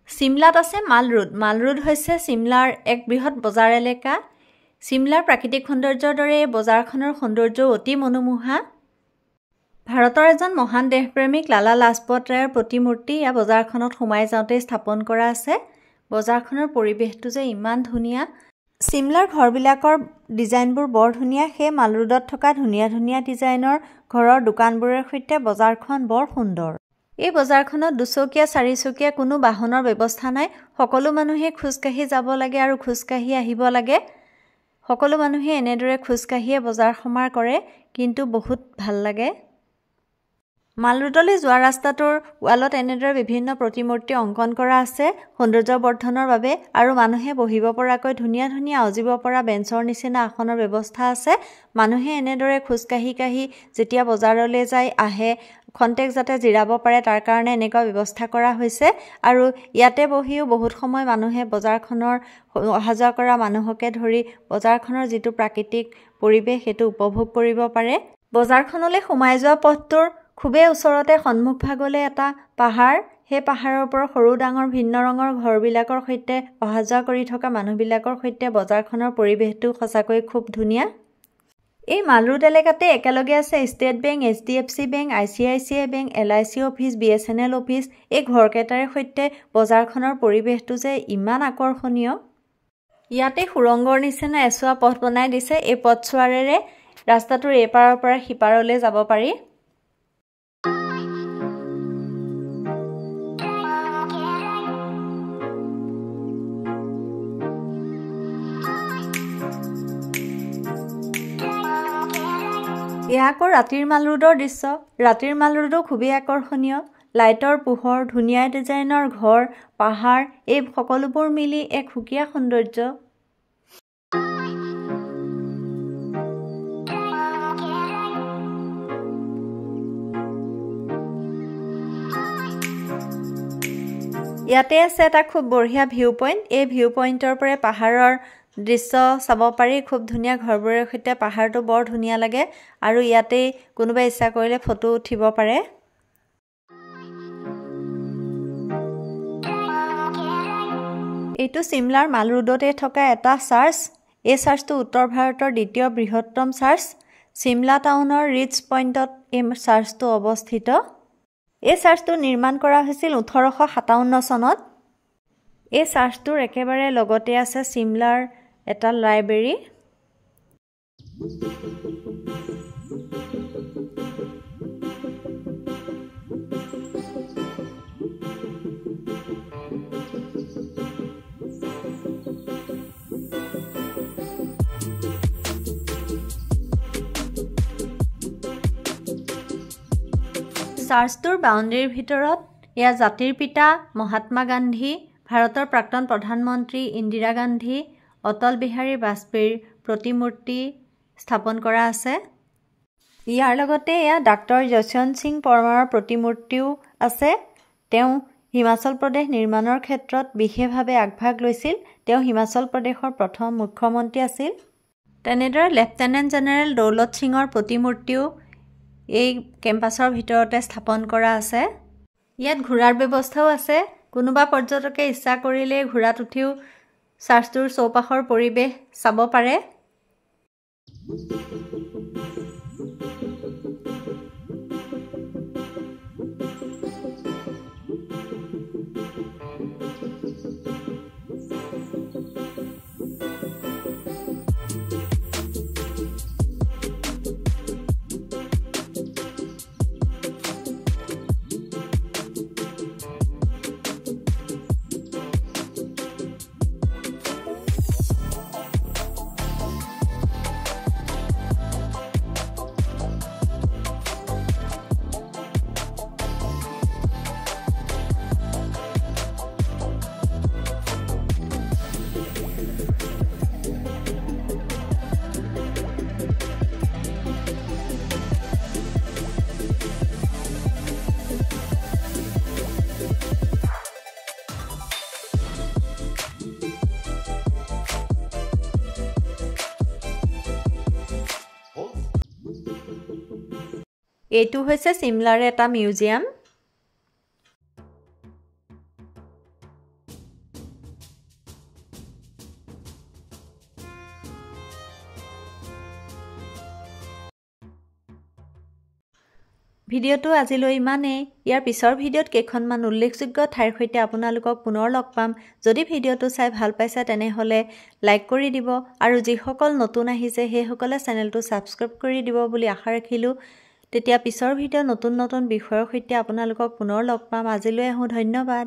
চিমলাত আছে মাল ৰোড। মাল ৰোড হৈছে চিমলাৰ এক বৃহৎ বজাৰ এলেকা। চিমলাৰ প্ৰাকৃতিক সৌন্দৰ্যৰ দৰে এই বজাৰখনৰ সৌন্দৰ্য অতি মনোমোহা। ভাৰতৰ এজন মহান দেশপ্ৰেমিক লালা লাজপত ৰায়ৰ প্ৰতিমূৰ্তি ইয়াৰ বজাৰখনত সোমাই যাওঁতেই স্থাপন কৰা আছে। বজাৰখনৰ পৰিৱেশটো যে ইমান ধুনীয়া। চিমলাৰ ঘৰবিলাকৰ ডিজাইনবোৰ বৰ ধুনীয়া। সেই মাল ৰোডত থকা ধুনীয়া ধুনীয়া ডিজাইনৰ ঘৰৰ দোকানবোৰৰ সৈতে বজাৰখন বৰ সুন্দৰ। এই বজাৰখনত দুচকীয়া চাৰিচকীয়া কোনো বাহনৰ ব্যৱস্থা নাই। সকলো মানুহে খোজকাঢ়ি যাব লাগে আৰু খোজকাঢ়ি আহিব লাগে। সকলো মানুহে এনেদৰে খোজকাঢ়িয়ে বজাৰ সমাৰ কৰে, কিন্তু বহুত ভাল লাগে। মাল ৰোডলৈ যোৱা ৰাস্তাটোৰ ৱালত এনেদৰে বিভিন্ন প্ৰতিমূৰ্তি অংকন কৰা আছে সৌন্দৰ্য বৰ্ধনৰ বাবে, আৰু মানুহে বহিব পৰাকৈ ধুনীয়া ধুনীয়া অজিব পৰা বেঞ্চৰ নিচিনা আসনৰ ব্যৱস্থা আছে। মানুহে এনেদৰে খোজকাঢ়ি কাঢ়ি যেতিয়া বজাৰলৈ যায় আহে, খন্তেক যাতে জিৰাব পাৰে তাৰ কাৰণে এনেকুৱা ব্যৱস্থা কৰা হৈছে। আৰু ইয়াতে বহিও বহুত সময় মানুহে বজাৰখনৰ অহা যোৱা কৰা মানুহকে ধৰি বজাৰখনৰ যিটো প্ৰাকৃতিক পৰিৱেশ সেইটো উপভোগ কৰিব পাৰে। বজাৰখনলৈ সোমাই যোৱা পথটোৰ খুবেই ওচৰতে সন্মুখভাগলৈ এটা পাহাৰ। সেই পাহাৰৰ ওপৰত সৰু ডাঙৰ ভিন্ন ৰঙৰ ঘৰবিলাকৰ সৈতে অহা যোৱা কৰি থকা মানুহবিলাকৰ সৈতে বজাৰখনৰ পৰিৱেশটো সঁচাকৈ খুব ধুনীয়া। এই মাল ৰোড এলেকাতে একেলগে আছে state bank, HDFC bank, ICICI bank, LIC office, BSNL office. এই ঘৰকেইটাৰে সৈতে বজাৰখনৰ পৰিৱেশটো যে ইমান আকৰ্ষণীয়। ইয়াতে সুৰংগৰ নিচিনা এছোৱা পথ বনাই দিছে। এই পথছোৱাৰেৰে ৰাস্তাটোৰ এপাৰৰ পৰা সিপাৰলৈ যাব পাৰি। এয়া আকৌ ৰাতিৰ মাল ৰোডৰ দৃশ্য। ৰাতিৰ মাল ৰোডো খুবেই আকৰ্ষণীয়। লাইটৰ পোহৰ, ধুনীয়া ডিজাইনৰ ঘৰ, পাহাৰ, এই সকলোবোৰ মিলি এক সুকীয়া সৌন্দৰ্য। ইয়াতে আছে এটা খুব বঢ়িয়া ভিউ পইণ্ট। এই ভিউ পইণ্টৰ পৰা পাহাৰৰ দৃশ্য চাব পাৰি। খুব ধুনীয়া ঘৰবোৰৰ সৈতে পাহাৰটো বৰ ধুনীয়া লাগে, আৰু ইয়াতেই কোনোবাই ইচ্ছা কৰিলে ফটো উঠিব পাৰে। এইটো চিমলাৰ মাল ৰোডতে থকা এটা চাৰ্চ। এই চাৰ্চটো উত্তৰ ভাৰতৰ দ্বিতীয় বৃহত্তম চাৰ্চ। চিমলা টাউনৰ ৰিটছ পইণ্টত এই চাৰ্চটো অৱস্থিত। এই চাৰ্চটো নিৰ্মাণ কৰা হৈছিল 1857 চনত। এই চাৰ্চটোৰ একেবাৰে লগতে আছে চিমলাৰ এটা লাইব্ৰেৰী। চাৰ্চটোৰ বাউণ্ডেৰীৰ ভিতৰত এয়া জাতিৰ পিতা মহাত্মা গান্ধী, ভাৰতৰ প্ৰাক্তন প্ৰধানমন্ত্ৰী ইন্দিৰা গান্ধী, অটল বিহাৰী বাজপেয়ীৰ প্ৰতিমূৰ্তি স্থাপন কৰা আছে। ইয়াৰ লগতে এয়া ডাক্তৰ যশৱন্ত সিং পৰমাৰৰ প্ৰতিমূৰ্তিও আছে। তেওঁ হিমাচল প্ৰদেশ নিৰ্মাণৰ ক্ষেত্ৰত বিশেষভাৱে আগভাগ লৈছিল। তেওঁ হিমাচল প্ৰদেশৰ প্ৰথম মুখ্যমন্ত্ৰী আছিল। তেনেদৰে লেফটেনেণ্ট জেনেৰেল দৌলত সিঙৰ প্ৰতিমূৰ্তিও এই কেম্পাছৰ ভিতৰতে স্থাপন কৰা আছে। ইয়াত ঘোঁৰাৰ ব্যৱস্থাও আছে। কোনোবা পৰ্যটকে ইচ্ছা কৰিলে ঘোঁৰাত উঠিও চাৰ্চটোৰ চৌপাশৰ পৰিৱেশ চাব পাৰে। এইটো হৈছে চিমলাৰ এটা মিউজিয়াম। ভিডিঅ'টো আজিলৈ ইমানেই। ইয়াৰ পিছৰ ভিডিঅ'ত কেইখনমান উল্লেখযোগ্য ঠাইৰ সৈতে আপোনালোকক পুনৰ লগ পাম। যদি ভিডিঅ'টো চাই ভাল পাইছে তেনেহ'লে লাইক কৰি দিব আৰু যিসকল নতুন আহিছে সেইসকলে চেনেলটো ছাবস্ক্ৰাইব কৰি দিব বুলি আশা ৰাখিলোঁ। তেতিয়া পিছৰ ভিডিঅ' নতুন বিষয়ৰ সৈতে আপোনালোকক পুনৰ লগ পাম। আজিলৈ আহোঁ, ধন্যবাদ।